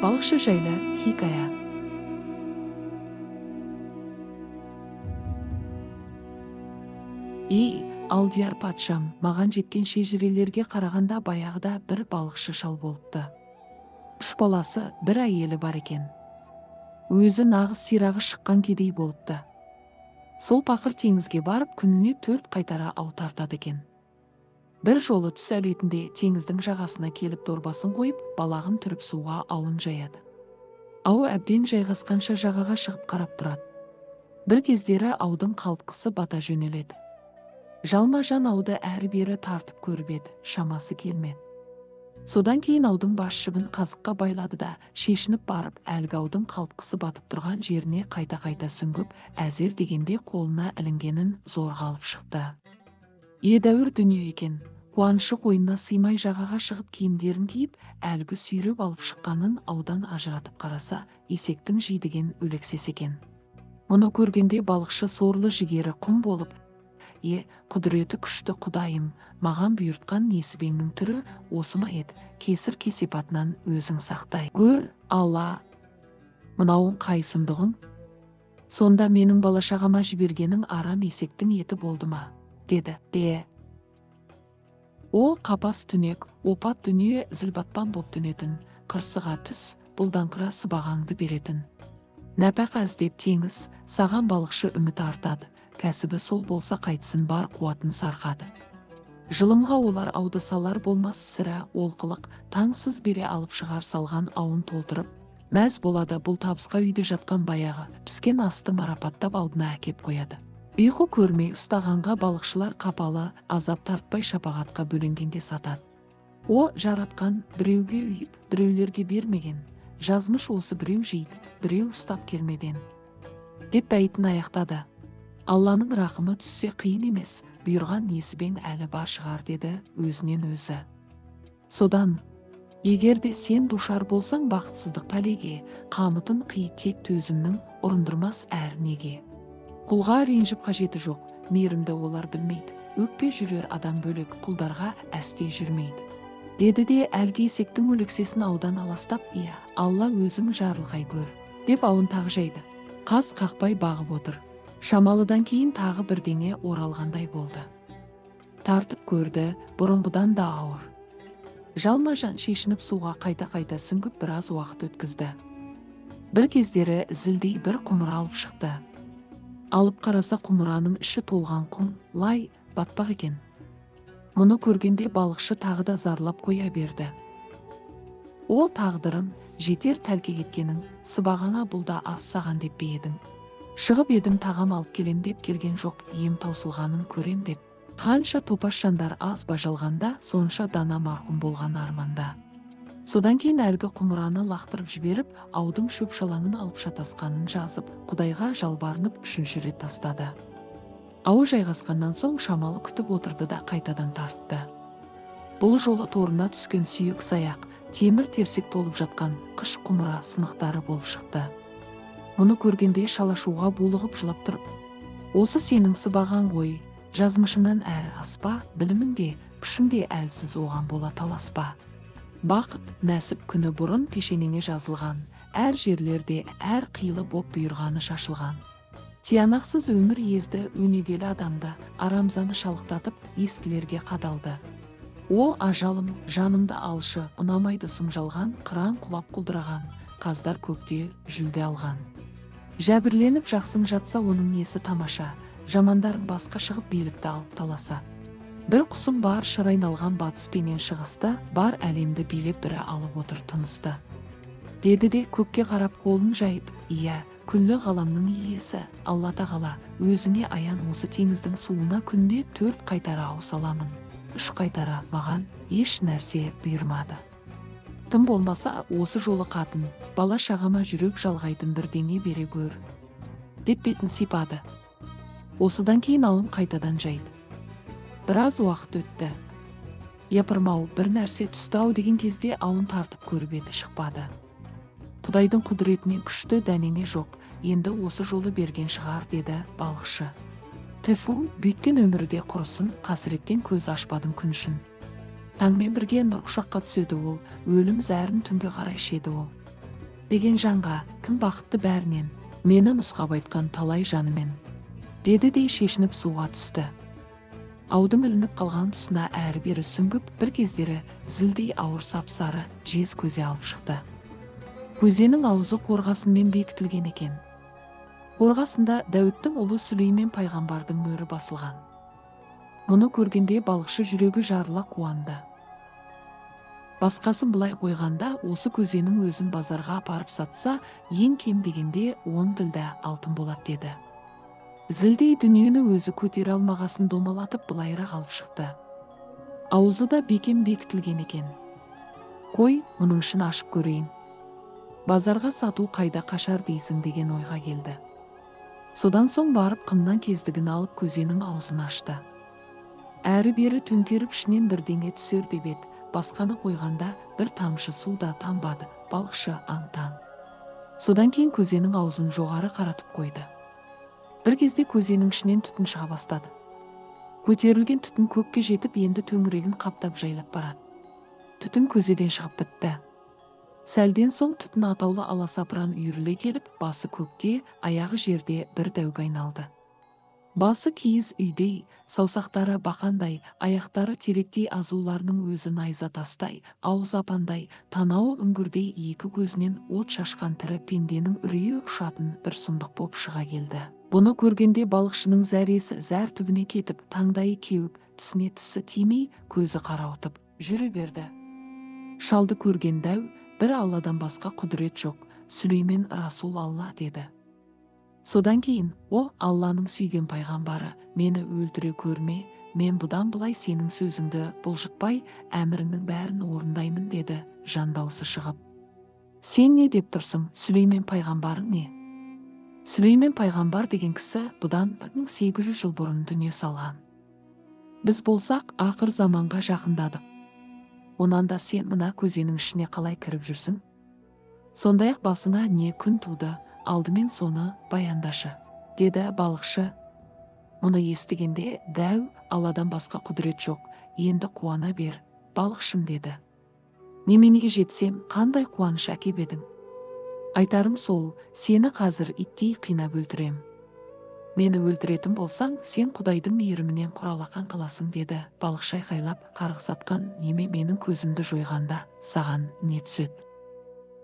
Balıkçı жайлы хикая. Алдияр патшам, маған жеткен шежірелерге қарағанда баяғыда бір балықшы шал болыпты. 3 баласы, бір әйелі бар екен. Өзі нағыз сирағы шыққан кедей болыпты. Сол пақыр теңізге барып, күніне 4 қайтара ау тартады екен. Бір жолы түс әлетінде теңіздің жағасына келіп дорбасын қойып, балағын түріп суға ауын жаяды. Ау әбден жайғасқанша жағаға шығып қарап тұрады. Бір кездері аудың қалтқысы бата жөнеледі. Жалма-жан ауды әрі-бері тартып көріп еді, шамасы келмеді. Содан кейін аудың бас жібін қазыққа байлады да, шешініп барып, әлгі аудың қалтқысы батып тұрған жеріне қайта-қайта сүңгіп, әзер дегенде қолына ілінгенін зорға алып шықты. Едәуір дүние екен, қуанышы қойнына сыймай жағаға шығып киімдерін киіп, әлгі сүйреп алып шыққанын аудан ажыратып қараса, есектің жидеген өлексес екен. Мұны көргенде балықшы сорлы жігері құм болып, құдіреті күшті құдайым, маған бұйыртқан несібеңнің түрі осы ма еді, кесір кесепатынан өзің сақтай гөр, Алла, мынауың қай сұмдығың? Сонда менің бала-шағама жібергенің арам есектің еті болды ма? Деді. О, қапас түнек, опат дүние зілбатпан боп түнетін, қырсыға түс, бұлдаңқыра сыбағаңды беретін. Нәпәқ іздеп теңіз, саған балықшы үміт артады, кәсібі сол болса қайтсын бар қуатын сарқады. Жылымға олар ауды салар болмас сірә олқылық, таңсыз бере алып шығар салған ауын толтырып, мәз болады бұл табысқа үйде жатқан баяғы, піскен асты марапаттап алдына әкеп қояды. Ұйқы көрмей ұстағанға балықшылар қапалы, азап тартпай шапағатқа бөленгенге сатады. О, жаратқан, біреуге үйіп, біреулерге бермеген, жазмыш осы біреу жейді, біреу ұстап келмеден. Деп бәйтін аяқтады. Алланың рақымы түссе қиын емес, бұйырған несібең әлі бар шығар деді өзінен өзі. Содан, егерде сен душар болсаң бақытсыздық пәлеге, қамытын қи тек төзімнің ұрындырмас әр неге. Құлға ренжіп қажеті жоқ, мейірімді олар білмейді, өкпе жүрер адам бөлек, құлдарға әсте жүрмейді. Деді де әлгі есектің өлексесін аудан аластап, Алла өзің жарылғай көр, деп ауын тағы жайды. Қас қақпай бағып отыр. Шамалыдан кейін тағы бірдеңе оралғандай болды. Тартып көрді, бұрынғыдан да ауыр. Жалма-жан шешініп суға қайта-қайта сүңгіп біраз уақыт өткізді. Бір кездері зілдей бір құмыра алып шықты. Алып қараса құмыраның іші толған құм, лай, батпақ екен. Мұны көргенде балықшы тағы да зарлап қоя берді. О, тағдырым, жетер тәлке кеткенің, сыбағаңа бұл да аз саған деп бе едің. Шығып едім тағам алып келем деп келген жоқ, ем таусылғанын көрем деп. Қанша топас жандар аз бажалғанда, сонша дана марқұм болған арманда. Содан кейін әлгі құмыраны лақтырып жіберіп, аудың шөп шалаңын алып шатасқанын жазып, Құдайға жалбарынып 3-ші рет тастады. Ау жайғасқаннан соң шамалы күтіп отырды да қайтадан тартты. Бұл жолы торына түскен сүйек саяқ, темір терсек толып жатқан қыш құмыра сынықтары болып шықты. Мұны көргенде шалашуға булығып жылап тұрып, осы сенің сыбаған ғой, жазмышынан әрі аспа, білімінде, күшінде әлсіз оған бола таласпа. Бақыт, нәсіп күні бұрын пешенеңе жазылған, әр жерлерде әр қилы боп бұйырғаны шашылған. Тиянақсыз өмір езді өнегелі адамды, арамзаны шалықтатып, естілерге қадалды. О, ажалым, жанымды алшы, ұнамайды сұмжалған, қыран құлап құлдыраған, қаздар көкте жүлде алған. Жәбірленіп жақсың жатса оның несі тамаша, жамандарың басқа шығып билікті алып таласа. Бір құсым бар шырайналған батыс пенен шығысты, бар әлемді билеп бірі алып отыр тынысты. Деді де көкке қарап қолын жайып, күллі ғаламның иесі, Алла тағала, өзіңе аян осы теңіздің суына күнде 4 қайтара ау саламын. 3 қайтара маған еш нәрсе бұйырмады. Тым болмаса осы жолы қатын, бала шағама жүрек жалғайтын бірдеңе бере көр, деп бетін сипады. Осыдан кейін ауын қайтадан жайды. Біраз уақыт өтті. Япырмау бір нәрсе түсті ау деген кезде ауын тартып көріп еді, шықпады. Құдайдың құдіретінен күшті дәнеңе жоқ, енді осы жолы берген шығар, деді балықшы. Тіфу, бүйткен өмірде құрысын, қасіреттен көз ашпадым күн үшін. Таңмен бірге нұр құшаққа түседі ол, өлім зәрін түнге қарай ішеді ол. деген жанға кім бақытты бәрінен, мені нұсқап айтқан талай жанымен, деді де шешініп суға түсті. Аудың ілініп қалған тұсына әрі-бері сүңгіп, бір кездері зілдей ауыр сап-сары жез көзе алып шықты. Көзенің аузы қорғасынмен бекітілген екен. Қорғасында Дәуіттің ұлы Сүлеймен пайғамбардың мөрі басылған. Мұны көргенде балықшы жүрегі жарыла қуанды. Басқасын былай қойғанда, осы көзенің өзін базарға апарып сатса, ең кем дегенде 10 тілда алтын болады деді. Зілдей дүниені өзі көтере алмағасын домалатып былайырақ алып шықты. Аузы да бекем бекітілген екен. Қой, мұның ішін ашып көрейін. Базарға сату қайда қашар дейсің деген ойға келді. Содан соң барып қыннан кездігін алып көзенің аузын ашты. Әрі-бері төңкеріп ішінен бірдеңе түсер деп еді, басқаны қойғанда бір тамшы суда тамбады, балықшы аң-таң. Содан кейін көзенің аузын жоғары қаратып қойды. Бір кезде көзенің ішінен түтін шыға бастады. Көтерілген түтін көкке жетіп, енді төңірегін қаптап жайлап барады. Түтін көзеден шығып бітті. Сәлден соң түтін атаулы аласапыран үйіріле келіп, басы көкте, аяғы жерде бір дәуге айналды. Басы киіз үйдей, саусақтары бақандай, аяқтары теректей, азуларының өзі найза тастай, ауыз апандай, танауы үңгірдей, екі көзінен от шашқан тірі пенденің үрейі ұшатын бір сұмдық боп шыға келді. Бұны көргенде балықшының зәресі зәр түбіне кетіп, таңдайы кеуіп, тісіне тісі тимей, көзі қарауытып жүре берді. Шалды көрген дәу, бір Алладан басқа құдірет жоқ, Сүлеймен Расул Алла деді. Содан кейін, о Алланың сүйген пайғамбары, мені өлтіре көрме, мен бұдан былай сенің сөзіңді бұлжытпай, әміріңнің бәрін орындаймын деді, жан даусы шығып. Сен не деп тұрсың, Сүлеймен пайғамбарың не? Сүлеймен пайғамбар деген кісі бұдан 1800 жыл бұрын дүние салған. Біз болсақ ақыр заманға жақындадық. Онан да сен мына көзенің ішіне қалай кіріп жүрсің? Сондай-ақ басыңа не күн туды, алдымен соны баяндашы, деді балықшы. Мұны естігенде дәу, Алладан басқа құдірет жоқ, енді қуана бер, балықшым деді. Неменеге жетсем, қандай қуаныш әкеп едің? Айтарым сол, сені қазір иттей қинап өлтірем. Мені өлтіретін болсаң, сен Құдайдың мейірімінен құралақан қаласың деді. Балықшы айқайлап, қарғыс атқан неме менің көзімді жойғанда, саған не түседі?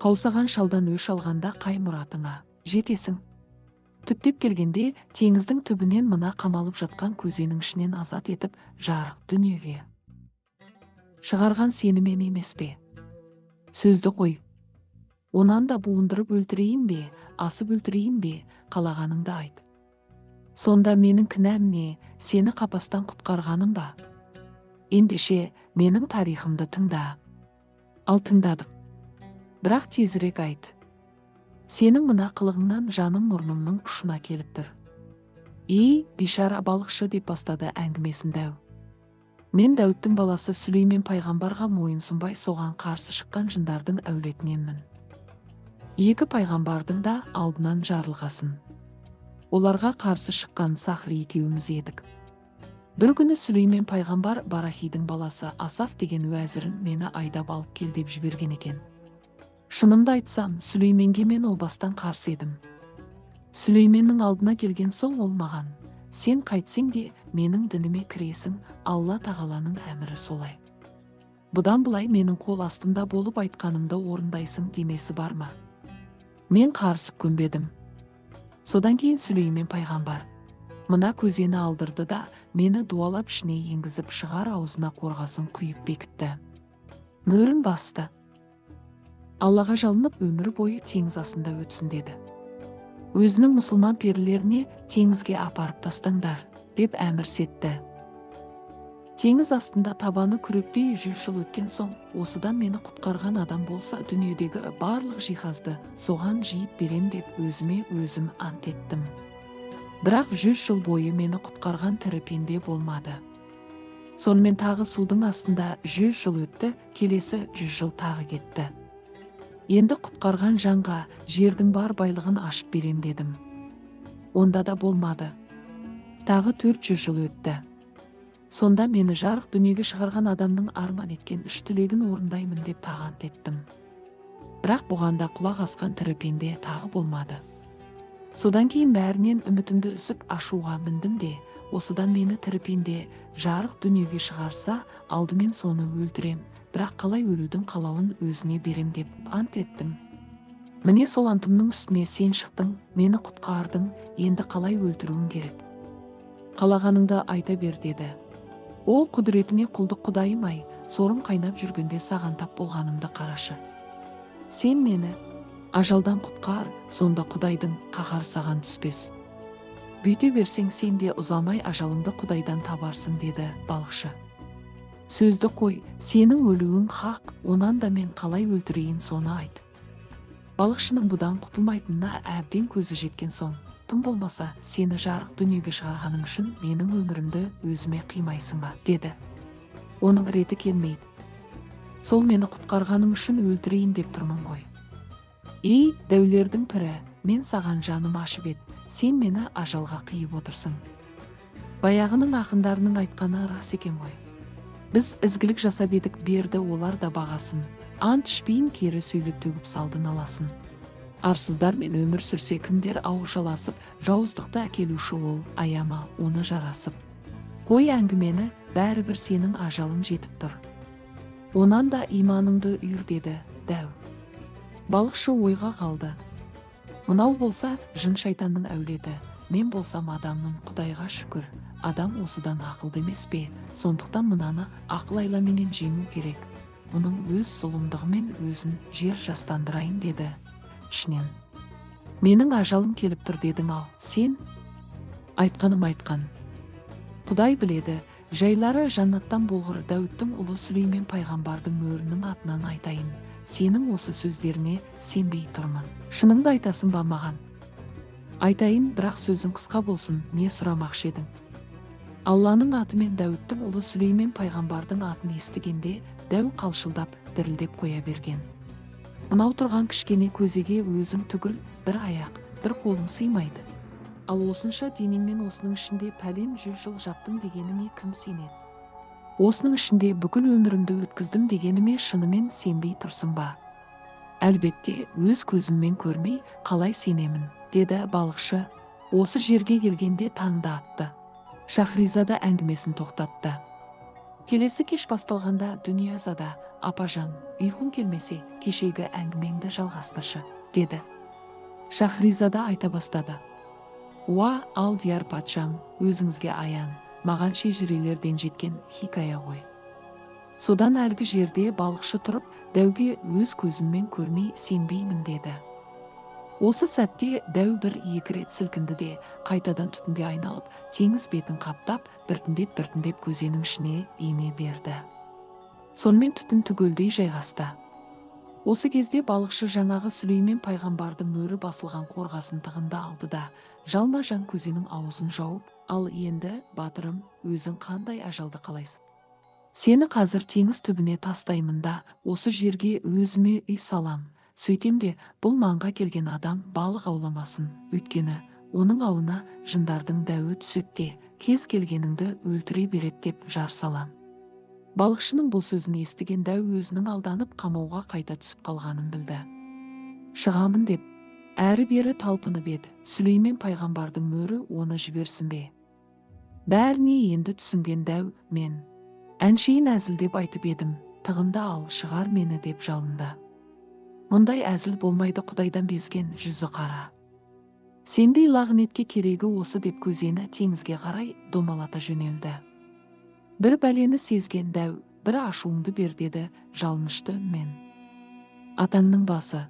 Қаусаған шалдан өш алғанда қай мұратыңа жетесің? Түптеп келгенде, теңіздің түбінен мына қамалып жатқан көзенің ішінен азат етіп, жарық дүниеге шығарған сені мен емес пе? Сөзді қой. Онан да буындырып өлтірейін бе, асып өлтірейін бе, қалағаныңды айт. Сонда менің кінәм не, сені қапастан құтқарғаным ба? Ендеше менің тарихымды тыңда. Ал тыңдадық. Бірақ тезірек айт. Сенің мына қылығыңнан жаным мұрнымның ұшына келіп тұр. Ей, бишара балықшы деп бастады әңгімесін дәу. Мен Дәуіттің баласы Сүлеймен пайғамбарға мойынсұнбай соған қарсы шыққан жындардың әулетіненмін. Екі пайғамбардың да алдынан жарылғасын. Оларға қарсы шыққан Сахри екеуміз едік. Бір күні Сүлеймен пайғамбар Барахидің баласы Асаф деген уәзірін мені айдап алып кел деп жіберген екен. Шынымды айтсам, Сүлейменге мен о бастан қарсы едім. Сүлейменнің алдына келген соң ол маған, сен қайтсең де менің дініме кіресің, Алла тағаланың әмірі солай. Бұдан былай менің қол астымда болып айтқанымды орындайсың демесі бар ма? Мен қарысып көнбедім. Содан кейін Сүлеймен пайғамбар мына көзені алдырды да, мені дуалап ішіне енгізіп шығар аузына қорғасын құйып бекітті. Мөрін басты. Аллаға жалынып өмір бойы теңіз астында өтсін деді. Өзінің мұсылман перілеріне теңізге апарып тастаңдар, деп әмір сетті. Теңіз астында табаны күректей 100 жыл өткен соң, осыдан мені құтқарған адам болса, дүниедегі барлық жиһазды соған жиып берем деп өзіме өзім ант еттім. Бірақ 100 жыл бойы мені құтқарған тірі пенде болмады. Сонымен тағы судың астында 100 жыл өтті, келесі 100 жыл тағы кетті. Енді құтқарған жанға жердің бар байлығын ашып берем дедім. Онда да болмады. Тағы 400 жыл өтті. Сонда мені жарық дүниеге шығарған адамның арман еткен 3 тілегін орындаймын деп тағант еттім. Бірақ бұғанда құлақ асқан тірі пенде тағы болмады. Содан кейін бәрінен үмітімді үсіп ашуға міндім де, осыдан мені тірі пенде жарық дүниеге шығарса, алдымен соны өлтірем, бірақ қалай өлудің қалауын өзіне берем деп ант еттім. Міне сол антымның үстіне сен шықтың, мені құтқардың, енді қалай өлтіруің керек? Қалағаныңды айта бер деді. О, құдіретіңе құлдық құдайым-ай, сорым қайнап жүргенде саған тап болғанымды қарашы. Сен мені ажалдан құтқар, сонда құдайдың қаһары саған түспес. Бүйте берсең сен де ұзамай ажалыңды құдайдан табарсың деді балықшы. Сөзді қой, сенің өлуің хақ, онан да мен қалай өлтірейін соны айт. Балықшының бұдан құтылмайтынына әбден көзі жеткен соң, тым болмаса сені жарық дүниеге шығарғаным үшін менің өмірімді өзіме қимайсың ба деді. Оның реті келмейді. Сол мені құтқарғаның үшін өлтірейін деп тұрмын ғой. Ей, дәулердің пірі, мен саған жаным ашып ед, сен мені ажалға қиып отырсың. Баяғының ақындарының айтқаны рас екен ғой. Біз ізгілік жасап едік, берді олар да бағасын. Ант ішпейін, кері сөйлеп төгіп салдын аласын. Арсыздармен өмір сүрсе кімдер ауышаласып, жауыздықты әкелуші ол, аяма оны жарасып. Қой әңгімені, бәрібір сенің ажалың жетіп тұр. Онан да иманыңды үйір деді дәу. Балықшы ойға қалды. Мынау болса жын шайтанның әулеті, мен болсам адаммын, Құдайға шүкір. Адам осыдан ақылды емес пе? Сондықтан мынаны ақыл айламенен жеңу керек. Мұның өз зұлымдығымен өзін жер жастандырайын деді ішінен. Менің ажалым келіп тұр дедің ау, сен? Айтқаным айтқан. Құдай біледі, жайлары жаннаттан болғыр. Дәуіттің ұлы Сүлеймен пайғамбардың мөрінің атынан айтайын. Сенің осы сөздеріне сенбей тұрмын. Шыныңды айтасың ба маған? Айтайын, бірақ сөзің қысқа болсын, не сұрамақшы едің? Алланың атымен Дәуіттің ұлы Сүлеймен пайғамбардың атын естігенде дәу қалшылдап, дірілдеп қоя берген. Мынау тұрған кішкене көзеге өзің түгіл, бір аяқ, бір қолың сыймайды. Ал осынша денеңмен осының ішінде пәлен 100 жыл жаттым дегеніңе кім сенеді? Осының ішінде бүкіл өмірімді өткіздім дегеніме шынымен сенбей тұрсың ба? Әлбетте, өз көзіммен көрмей қалай сенемін, деді балықшы. Осы жерге келгенде таңды атты. Шахризада әңгімесін тоқтатты. Келесі кеш басталғанда Дүниязада, апажан, ұйқың келмесе, кешегі әңгімеңді жалғастыршы, деді. Шахризада айта бастады. Уа, алдияр патшам, өзіңізге аян, маған шежірелерден жеткен хикая ғой. Содан әлгі жерде балықшы тұрып, дәуге өз көзіммен көрмей сенбеймін деді. Осы сәтте дәу бір екі рет сілкінді де, қайтадан түтінге айналып, теңіз бетін қаптап, біртіндеп көзенің ішіне ене берді. Сонымен түтін түгелдей жайғасты. Осы кезде балықшы жаңағы Сүлеймен пайғамбардың мөрі басылған қорғасын тығында алды да, жалма-жан көзенің аузын жауып, ал енді, батырым, өзің қандай ажалды қалайсың? Сені қазір теңіз түбіне тастаймын да, осы жерге өзіме үй салам. Сөйтем де, бұл маңға келген адам балық ауламасын, өйткені оның ауына жындардың дәуі түсетте, кез келгеніңді өлтіре берет деп жар салам. Балықшының бұл сөзін естіген дәу өзінің алданып қамауға қайта түсіп қалғанын білді. Шығамын деп, әрі-бері талпынып еді, Сүлеймен пайғамбардың мөрі оны жіберсін бе? Бәріне енді түсінген дәу, мен әншейін әзілдеп айтып едім, тығында ал, шығар мені деп жалынды. Мұндай әзіл болмайды, Құдайдан безген жүзі қара. Сендей лағнетке керегі осы деп көзені теңізге қарай домалата жөнелді. Бір бәлені сезген дәу, бір ашуыңды бер деді жалынышты үнмен. Атаңның басы,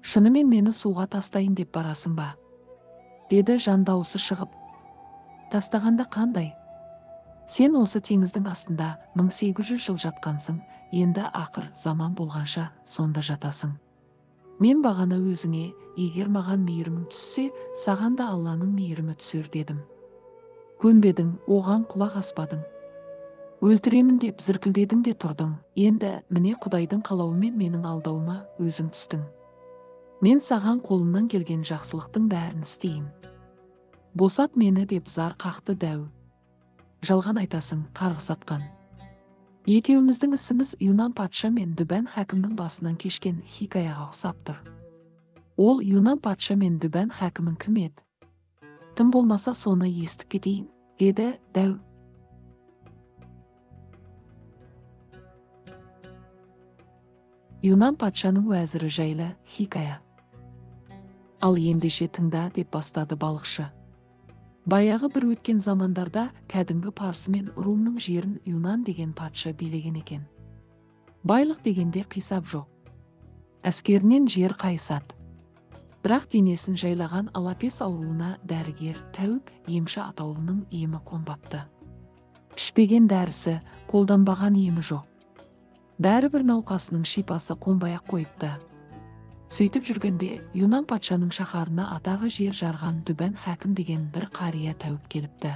шынымен мені суға тастайын деп барасың ба? Деді жан дауысы шығып. Тастағанда қандай? Сен осы теңіздің астында 1800 жыл жатқансың, енді ақыр заман болғанша сонда жатасың. Мен бағана өзіңе, егер маған мейірімің түссе, саған да Алланың мейірімі түсер дедім. Көнбедің, оған құлақ аспадың. Өлтіремін деп зіркілдедің де тұрдың. Енді міне Құдайдың қалауымен менің алдауыма өзің түстің. Мен саған қолымнан келген жақсылықтың бәрін істейін. Босат мені деп зар қақты дәу. Жалған айтасың, қарғыс атқан. Екеуміздің ісіміз Юнан патша мен Дүбән хәкімнің басынан кешкен хикаяға ұқсап тұр. Ол Юнан патша мен Дүбән хәкімін кім еді? Тым болмаса соны естіп кетейін, деді дәу. Юнан патшаның уәзірі жайлы хикая. Ал ендеше тыңда, деп бастады балықшы. Баяғы бір өткен замандарда кәдімгі парсы мен румның жерін Юнан деген патша билеген екен. Байлық дегенде қисап жоқ. Әскерінен жер қайысады. Бірақ денесін жайлаған алапес ауруына дәрігер Тәуіп емші атаулының емі қонбапты. Ішпеген дәрісі, қолданбаған емі жоқ. Бәрібір науқасының шипасы қонбай-ақ қойыпты. Сөйтіп жүргенде Юнан патшаның шаһарына атағы жер жарған Дүбән хәкім деген бір қария Тәуіп келіпті.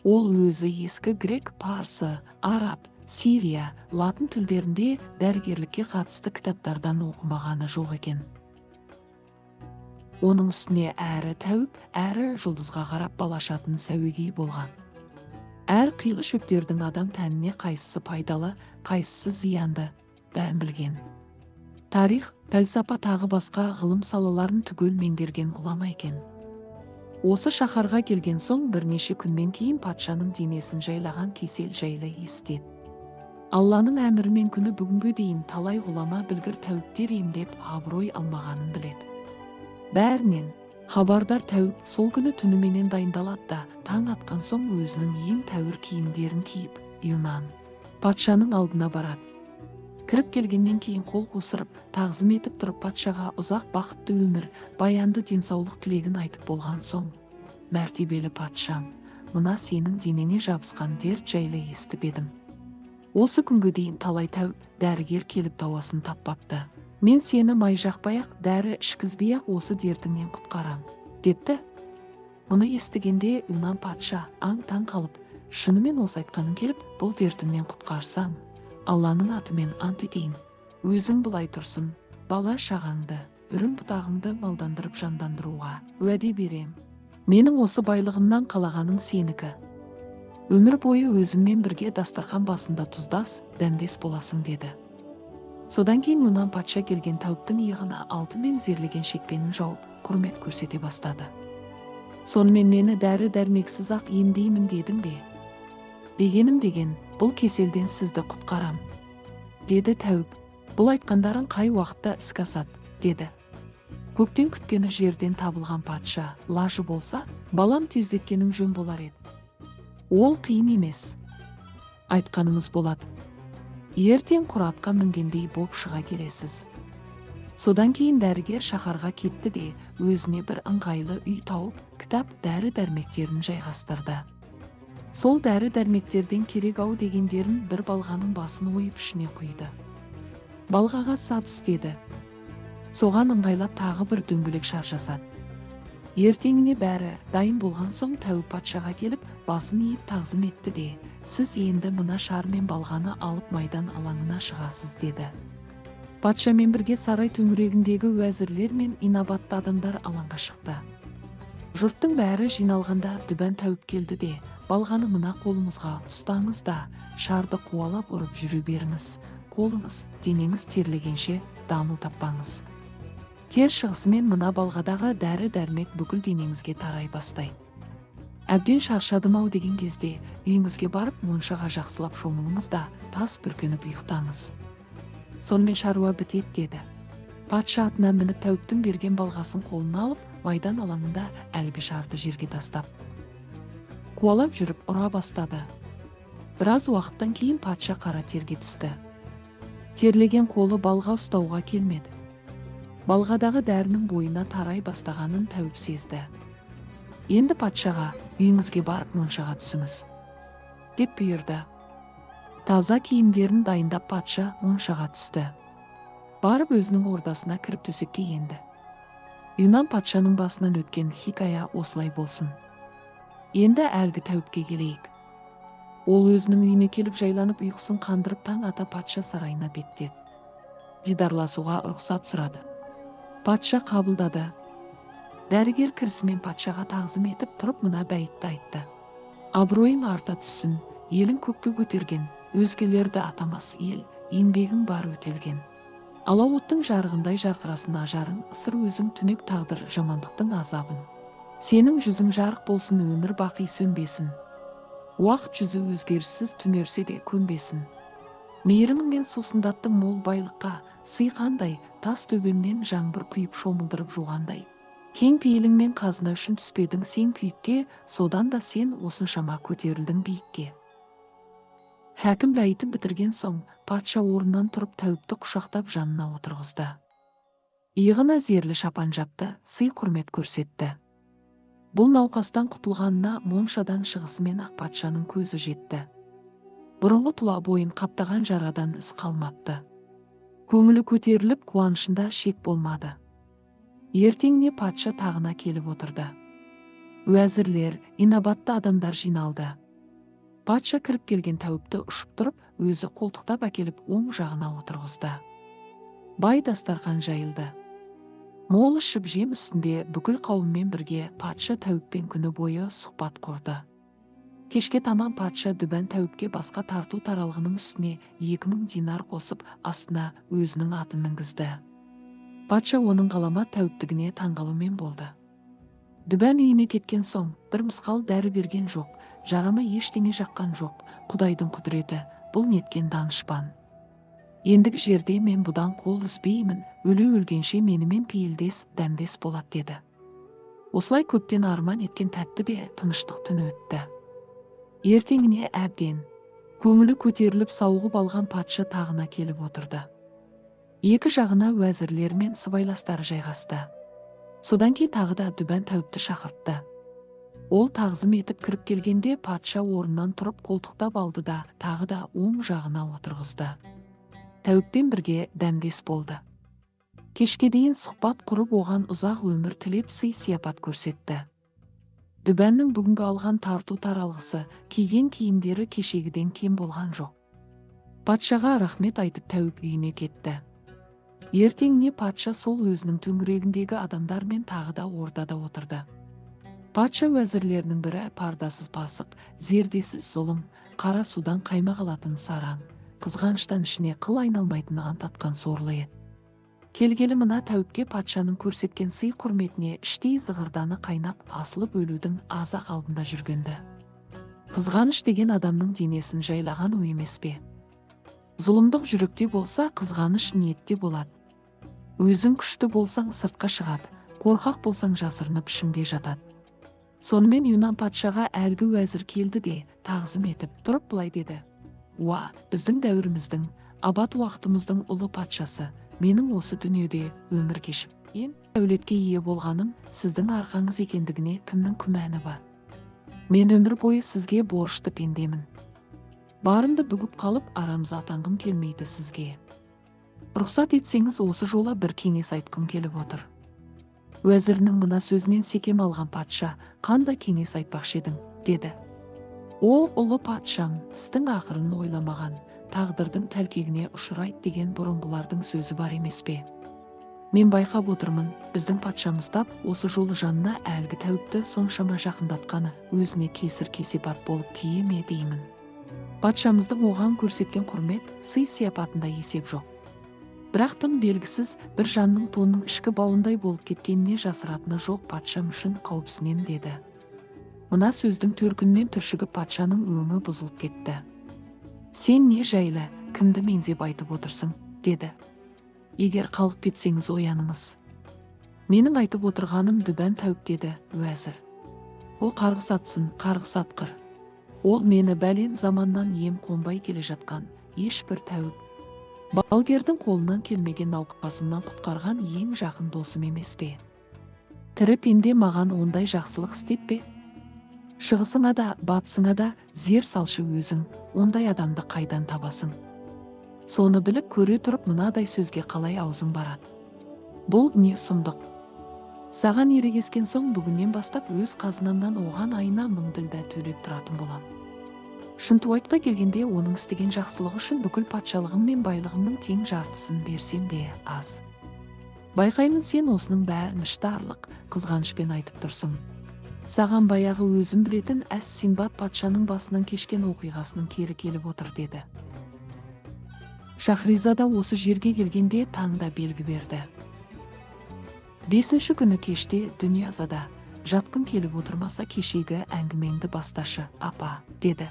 Ол өзі ескі грек, парсы, араб, сирия, латын тілдерінде дәрігерлікке қатысты кітаптардан оқымағаны жоқ екен. Оның үстіне әрі Тәуіп, әрі жұлдызға қарап балашатын сәуегей болған. Әр қилы шөптердің адам тәніне қайсысы пайдалы, қайсысы зиянды, бәрін білген. Тарих, пәлсапа тағы басқа ғылым салаларын түгел меңгерген ғұлама екен. Осы шаһарға келген соң бірнеше күннен кейін патшаның денесін жайлаған кесел жайлы естеді. Алланың әмірімен күні бүгінге дейін талай ғұлама білгір Тәуіптер емдеп абырой алмағанын біледі. Бәрінен хабардар Тәуіп сол күні түніменен дайындалады да таң атқан соң өзінің ең тәуір киімдерін киіп Юнан патшаның алдына барады. Кіріп келгеннен кейін қол қусырып, тағзым етіп тұрып патшаға ұзақ бақытты өмір, баянды денсаулық тілегін айтып болған соң, мәртебелі патшам, мына сенің денеңе жабысқан дерт жайлы естіп едім. Осы күнге дейін талай Тәуіп дәрігер келіп дауасын таппапты. Мен сені май жақпай-ақ, дәрі ішкізбей-ақ осы дертіңнен құтқарам, депті. Мұны естігенде Юнан патша аң-таң қалып, шынымен осы айтқаның келіп, бұл дертімнен құтқарсаң, Алланың атымен ант етейін. Өзің бұлай тұрсын, бала шағаңды, үрім бұтағыңды малдандырып жандандыруға уәде берем. Менің осы байлығымнан қалағаның сенікі. Өмір бойы өзіммен бірге дастархан басында тұздас, дәмдес боласың, деді. Содан кейін Юнан патша келген Тәуіптің иығына алтынмен зерлеген шекпенін жауып, құрмет көрсете бастады. Сонымен мені дәрі дәрмексіз ақ емдеймін дедің бе? Дегенім деген, бұл кеселден сізді құтқарам, деді Тәуіп. Бұл айтқандарың қай уақытта іске асады, деді. Көктен күткені жерден табылған патша, лажы болса, балам тездеткенің жөн болар еді. Ол қиын емес. Айтқаныңыз болады. Ертең құратқа мінгендей боп шыға келесіз. Содан кейін дәрігер шаһарға кетті де, өзіне бір ыңғайлы үй тауып, кітап дәрі дәрмектерін жайғастырды. Сол дәрі дәрмектерден керек-ау дегендерін бір балғаның басын ойып ішіне құйды. Балғаға сап істеді. Соған ыңғайлап тағы бір дөңгелек шар жасады. Ертеңіне бәрі дайын болған соң Тәуіп патшаға келіп, басын иіп тағзым етті де, сіз енді мына шар мен балғаны алып майдан алаңына шығасыз, деді. Патшамен бірге сарай төңірегіндегі уәзірлер мен инабатты адамдар алаңға шықты. Жұрттың бәрі жиналғанда Дүбән Тәуіп келді де, балғаны мына қолыңызға ұстаңыз да, шарды қуалап ұрып жүре беріңіз. Қолыңыз, денеңіз терлегенше дамыл таппаңыз. Тер шығысымен мына балғадағы дәрі дәрмек бүкіл денеңізге тарай бастайды. Әбден шаршадым-ау деген кезде үйіңізге барып моншаға жақсылап шомылыңыз да тас бүркеніп ұйықтаңыз. Сонымен шаруа бітеді, деді. Патша атына мініп Тәуіптің берген балғасын қолына алып, майдан алаңында әлгі шарды жерге тастап, қуалап жүріп ұра бастады. Біраз уақыттан кейін патша қара терге түсті. Терлеген қолы балға ұстауға келмеді. Балғадағы дәрінің бойына тарай бастағанын Тәуіп сезді. Енді патшаға, үйіңізге барып моншаға түсіңіз, деп бұйырды. Таза киімдерін дайындап патша моншаға түсті. Барып өзінің ордасына кіріп төсекке енді. Юнан патшаның басынан өткен хикая осылай болсын. Енді әлгі Тәуіпке келейік. Ол өзінің үйіне келіп жайланып ұйқысын қандырып таң ата патша сарайына беттеді. Дидарласуға рұқсат сұрады. Патша қабылдады. Дәрігер кірісімен патшаға тағзым етіп тұрып мына бәйітті айтты. Абыройың арта түссін, елің көкке көтерген, өзгелерді атамас ел, еңбегің бар өтелген. Алауыттың жарығындай жарқырасын ажарың, ысыр өзің түнек тағдыр жамандықтың азабын. Сенің жүзің жарық болсын, өмір бақи сөнбесін. Уақыт жүзі өзгеріссіз түнерсе де көнбесін. Мейіріміңмен сусындаттың мол байлыққа, сый қандай, тас төбемнен жаңбыр құйып шомылдырып жуғандай. Кең пейіліңмен қазына үшін түспедің сен күйікке, содан да сен осыншама көтерілдің биікке. Хәкім бәйітін бітірген соң, патша орнынан тұрып Тәуіпті құшақтап жанына отырғызды. Иығына зерлі шапан жапты, сый құрмет көрсетті. Бұл науқастан құтылғанына моншадан шығысымен ақ патшаның көзі жетті. Бұрынғы тұла бойын қаптаған жарадан із қалмапты. Көңілі көтеріліп, қуанышында шек болмады. Ертеңіне патша тағына келіп отырды. Уәзірлер, инабатты адамдар жиналды. Патша кіріп келген Тәуіпті ұшып тұрып, өзі қолтықтап әкеліп оң жағына отырғызды. Бай дастархан жайылды. Мол ішіп жем үстінде бүкіл қауыммен бірге патша Тәуіппен күні бойы сұхбат құрды. Кешке таман патша Дүбән Тәуіпке басқа тарту таралғының үстіне 2000 динар қосып, астына өзінің атын мінгізді. Патша оның ғаламат Тәуіптігіне таңғалумен болды. Дүбән үйіне кеткен соң, бір мысқал дәрі берген жоқ, жарама ештеңе жаққан жоқ, Құдайдың құдіреті, бұл неткен данышпан. Ендігі жерде мен бұдан қол үзбеймін, өле-өлгенше менімен пейілдес, дәмдес болады деді. Осылай көптен арман еткен тәтті де тыныштық түні өтті. Ертеңіне әбден көңілі көтеріліп сауығып алған патша тағына келіп отырды. Екі жағына уәзірлер мен сыбайластары жайғасты. Содан кейін тағы да Дүбән Тәуіпті шақыртты. Ол тағзым етіп кіріп келгенде патша орнынан тұрып қолтықтап алды да тағы да оң жағына отырғызды. Тәуіппен бірге дәмдес болды. Кешке дейін сұхбат құрып оған ұзақ өмір тілеп сый сияпат көрсетті. Дүбәннің бүгінгі алған тарту таралғысы, киген киімдері кешегіден кем болған жоқ. Патшаға рахмет айтып Тәуіп үйіне кетті. Ертеңіне патша сол өзінің төңірегіндегі адамдармен тағы да ордада отырды. Патша уәзірлерінің бірі пардасыз пасық, зердесіз зұлым, қара судан қаймақ алатын сараң, қызғаныштан ішіне қыл айналмайтын антатқан сорлы еді. Келгелі мына Тәуіпке патшаның көрсеткен сый құрметіне іштей зығырданы қайнап асылып өлудің азақ алдында жүргенді. Қызғаныш деген адамның денесін жайлаған ой емес пе? Зұлымдық жүректе болса, қызғаныш ниетте болады. Өзің күшті болсаң сыртқа шығады, қорқақ болсаң жасырынып ішіңде жатады. Сонымен Юнан патшаға әлгі уәзір келді де, тағзым етіп тұрып былай деді: «Уа, біздің дәуіріміздің, абат уақытымыздың ұлы патшасы, менің осы дүниеде өмір кешіп, дәулетке ие болғаным сіздің арқаңыз екендігіне кімнің күмәні бар? Мен өмір бойы сізге борышты пендемін. Барымды бүгіп қалып, арамызға атанғым келмейді сізге. Рұқсат етсеңіз, осы жола бір кеңес айтқым келіп отыр». Уәзірінің мына сөзінен секем алған патша: «Қандай кеңес айтпақшы едің?» деді. «О, ұлы патшам, істің ақырын ойламаған, тағдырдың тәлкегіне ұшырайды деген бұрынғылардың сөзі бар емес пе? Мен байқап отырмын, біздің патшамыз тап осы жолы жанына әлгі Тәуіпті соншама жақындатқаны өзіне кесір кесепат болып тие ме деймін. Патшамыздың оған көрсеткен құрмет, сый сияпатында есеп жоқ. Бірақ тым белгісіз бір жанның тонның ішкі бауындай болып кеткеніне жасыратыны жоқ, патшам үшін қауіпсінем» деді. Мына сөздің төркінінен түршігіп патшаның өңі бұзылып кетті. «Сен не жайлы, кімді меңзеп айтып отырсың?» деді. «Егер қалып кетсеңіз ояныңыз». «Менің айтып отырғаным Дүбән Тәуіп» деді уәзір. «Ол қарғыс атсын, қарғыс атқыр. Ол мені бәлен заманнан ем қонбай келе жатқан ешбір Тәуіп. Балгердің қолынан келмеген науқасымнан құтқарған ең жақын досым емес пе? Тірі пенде маған ондай жақсылық істеп пе? Шығысыңа да, батысыңа да зер салшы өзің, ондай адамды қайдан табасың? Соны біліп көре тұрып мынадай сөзге қалай аузың барады? Бұл не сұмдық? Саған ерегескен соң бүгіннен бастап өз қазынамнан оған айына 1000 ділдә төлеп тұратын болам. Шынтуайтқа келгенде оның істеген жақсылығы үшін бүкіл патшалығым мен байлығымның тең жартысын берсем де аз. Байқаймын, сен осының бәрін іштарлық, қызғанышпен айтып тұрсың. Саған баяғы өзім білетін Әс-Синбад патшаның басынан кешкен оқиғасының кері келіп отыр» деді. Шахризада осы жерге келгенде таңда белгі берді. 5-ші күні кеште Дүниязада жатқың келіп отырмаса кешегі әңгімеңді басташы, апа, деді.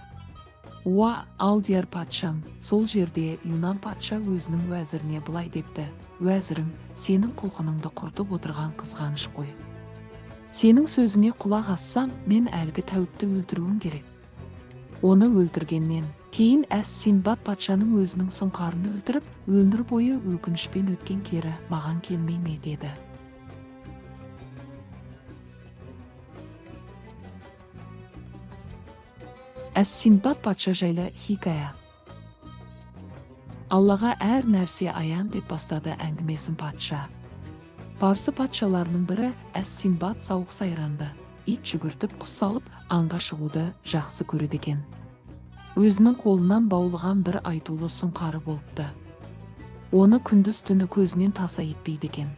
Уа, Алдияр патшам, сол жерде Юнан патша өзінің уәзіріне былай депті: уәзірім, сенің құлқыныңды құртып отырған қызғаныш қой. Сенің сөзіне құлақ ассам, мен әлгі тәуіпті өлтіруім керек. Оны өлтіргеннен кейін Әс-Синбад патшаның өзінің сұңқарын өлтіріп, өмір бойы өкінішпен өткен кері маған келмей ме, деді. Әс-Синбад патша жайлы хикая. Аллаға әр нәрсе аян деп бастады әңгімесін патша. Парсы патшаларының бірі Әс-Синбад сауық сайранды, ит жүгіртіп құс салып аңға шығуды жақсы көреді екен. Өзінің қолынан баулыған бір айтулы сұңқары болыпты. Оны күндіз түні көзінен таса етпейді екен.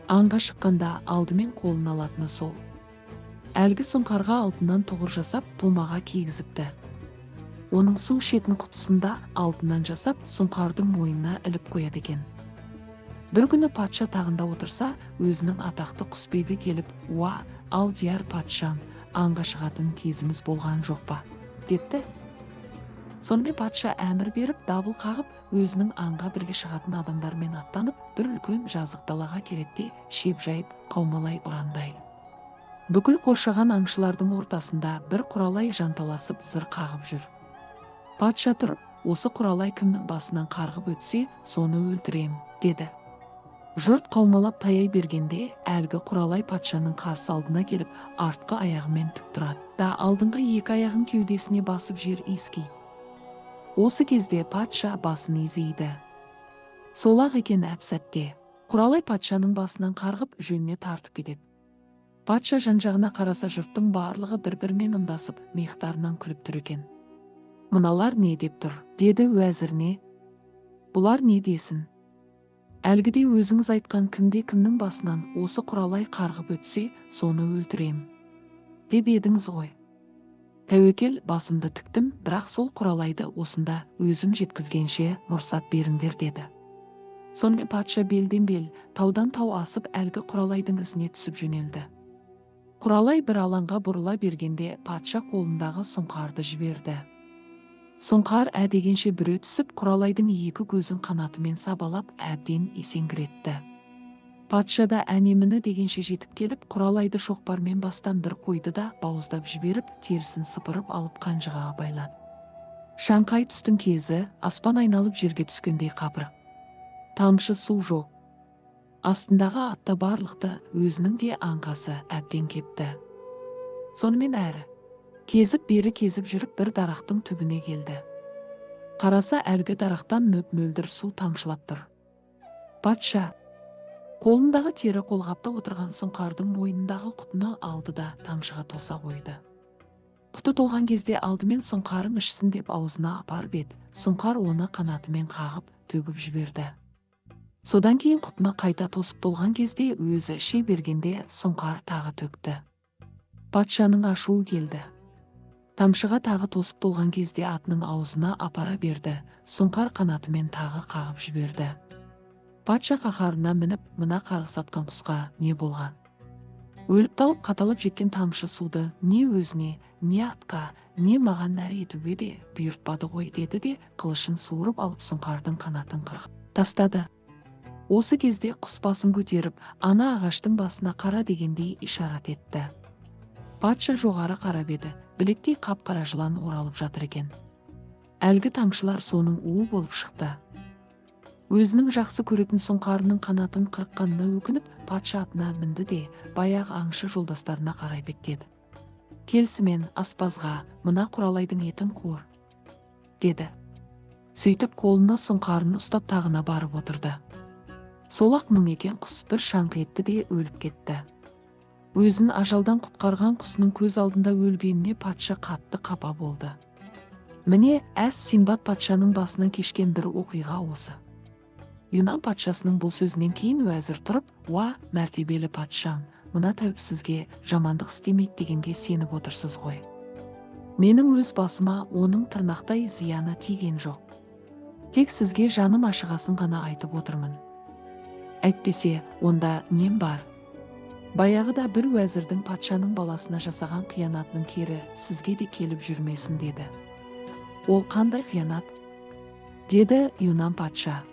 Аңға шыққанда алдымен қолына алатыны сол. Әлгі сұңқарға алтыннан тұғыр жасап томаға кигізіпті. Оның су ішетін құтысында алтыннан жасап сұңқардың мойнына іліп қояды екен. Бір күні патша тағында отырса, өзінің атақты құсбегі келіп: уа, Алдияр патшам, аңға шығатын кезіміз болған жоқ па, депті. Сонымен патша әмір беріп, дабыл қағып, өзінің аңға бірге шығатын адамдармен аттанып, бір үлкен жазық далаға келеді, шеп жайып, қаумалай ұрандайды. Бүкіл қоршаған аңшылардың ортасында бір құралай жанталасып зыр қағып жүр. Патша тұрып: осы құралай кімнің басынан қарғып өтсе, соны өлтірем, деді. Жұрт қаумалап таяй бергенде, әлгі құралай патшаның қарсы алдына келіп, артқы аяғымен тік тұрады да алдыңғы екі аяғын кеудесіне басып жер иіскейді. Осы кезде патша басын изейді. Сол-ақ екен әп-сәтте құралай патшаның басынан қарғып жөніне тартып кетеді. Патша жан-жағына қараса, жұрттың барлығы бір-бірімен ымдасып, миықтарынан күліп тұр екен. Мыналар не деп тұр, деді уәзіріне. Бұлар не десін? Әлгіде өзіңіз айтқан кімде-кімнің басынан осы құралай қарғып өтсе, соны өлтірем, деп едіңіз ғой. Тәуекел, басымды тіктім, бірақ сол құралайды осында өзім жеткізгенше мұрсат беріңдер, деді. Сонымен патша белден-бел, таудан-тау асып әлгі құралайдың ізіне түсіп жөнелді. Құралай бір алаңға бұрыла бергенде патша қолындағы сұңқарды жіберді. Сұңқар әдегенше бүре түсіп, құралайдың екі көзін қанатымен сабалап әбден есеңгіретті. Патша да әнеміні дегенше жетіп келіп, құралайды шоқпармен бастан бір қойды да бауыздап жіберіп, терісін сыпырып алып қанжығаға байлады. Шаңқай түстің кезі, аспан айналып жерге түскендей қапырық. Тамшы су жоқ. Астындағы атта барлықты өзінің де аңғасы әбден кепті. Сонымен әрі кезіп бері кезіп жүріп бір дарақтың түбіне келді. Қараса, әлгі дарақтан мөп-мөлдір су тамшылап тұр. Патша қолындағы тері қолғапта отырған сұңқардың мойнындағы құтыны алды да тамшыға тоса қойды. Құты толған кезде алдымен сұңқарым ішсін деп аузына апарып еді, сұңқар оны қанатымен қағып төгіп жіберді. Содан кейін құтыны қайта тосып толған кезде өзі іше бергенде сұңқар тағы төкті. Патшаның ашуы келді. Тамшыға тағы тосып толған кезде атының аузына апара берді, сұңқар қанатымен тағы қағып жіберді. Патша қаһарына мініп, мына қарғыс атқан құсқа не болған? Өліп талып қаталып жеткен тамшы суды не өзіне, не атқа, не маған нәр етуге де бұйыртпады ғой, деді де қылышын суырып алып сұңқардың қанатын қырқып тастады. Осы кезде құс басын көтеріп, ана ағаштың басына қара дегендей ишарат етті. Патша жоғары қарап еді, білектей қап-қара жылан оралып жатыр екен. Әлгі тамшылар соның уы болып шықты. Өзінің жақсы көретін сұңқарының қанатын қырыққанына өкініп, патша атына мінді де баяғы аңшы жолдастарына қарай беттеді. Келісімен аспазға, мына құралайдың етін қуыр, деді. Сөйтіп қолына сұңқарын ұстап тағына барып отырды. Сол-ақ мың екен құс бір шаңқ етті де өліп кетті. Өзін ажалдан құтқарған құсының көз алдында өлгеніне патша қатты қапа болды. Міне, Әс-Синбад патшаның басынан кешкен бір оқиға осы. Юнан патшасының бұл сөзінен кейін уәзір тұрып: уа, мәртебелі патшам, мына тәуіпсізге жамандық істемейді дегенге сеніп отырсыз ғой. Менің өз басыма оның тырнақтай зияны тиген жоқ. Тек сізге жаным ашығасын ғана айтып отырмын. Әйтпесе, онда нем бар? Баяғыда бір уәзірдің патшаның баласына жасаған қиянатының кері сізге де келіп жүрмесін деді. Ол қандай қиянат? Деді Юнан патша.